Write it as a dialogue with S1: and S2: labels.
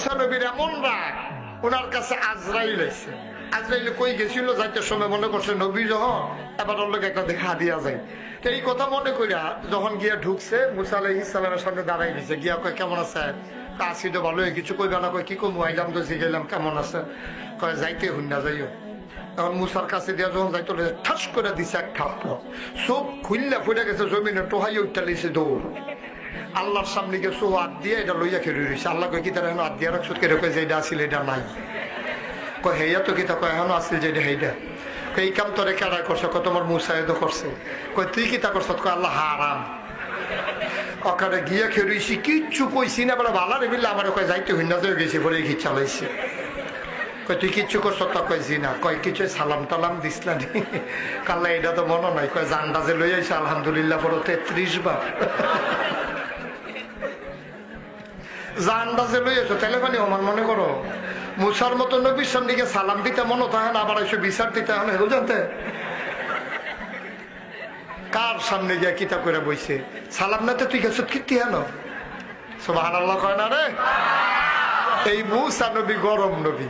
S1: মুসা নবীর এমন রাগ, ওনার কাছে আজরাইল এসে, আজরাইল কই গেছিল যাইতে সময় মনে করছে নবী যখন এবার ওর লোক একটা দেখা দিয়া যায়। তো এই কথা মনে করিয়া যখন গিয়া ঢুকছে মুসা আলাইহিস সালামের সামনে দাঁড়াই দিছে, গিয়া কয় কেমন আছে? আসি তো ভালোই, কিছু কইবা না? কয় কি কমু, আইলাম তো জিগাইলাম কেমন আছে। কয় যাইতে হুন না যাইও। তখন মুসার কাছে দিয়া যখন যাইতো ঠাস করে দিছে এক থাপ্পড়, চোখ খুললে ফুটে গেছে জমিনে, টোহাই উঠতে লিছে দৌড়। আল্লাহর সামনে গিয়ে সো হাত দিয়ে এটা লইয়া খেলে রয়েছে। আল্লাহ কয় কি তারা এখন হাত দিয়ে রাখছো? কেন কয় যে এটা আসিল এটা নাই। কয় হেয়া তো কিতা? কয় এখনো আসিল যে এটা সেইটা। এই কাম তোরে কেডা করছে? কয় তোমার মুসাইদ করছে। কয় তুই কিতা করছ? কয় আল্লাহ হারাম। ওখানে গিয়ে খেয়েছি, কিচ্ছু কইছি না, বলে ভালো রে বিল্লা আমার। কয় যাইতে হইনা তো গেছি, পরে ঘি চালাইছে। কয় তুই কিচ্ছু করছ? তা কয় জি না। কয় কিছু সালাম টালাম দিসলা নি? কাল্লা এটা তো মনে নাই। কয় জানটা যে লই আইছে আলহামদুলিল্লাহ পড়ো 33 বার। জানটা যে লই আইছো তাহলে মানে আমার মনে করো মুসার মতো নবীর সামনে গিয়ে সালাম দিতে মনে থাকে না, আবার এসে বিচার দিতে হয় না, জানতে কার সামনে গিয়া কিতা করে বইছে? সালাম না তো তুই গেছ কীর্তি হেন সুবহানাল্লাহ কয় না রে। এই মুসা নবী গরম নবী।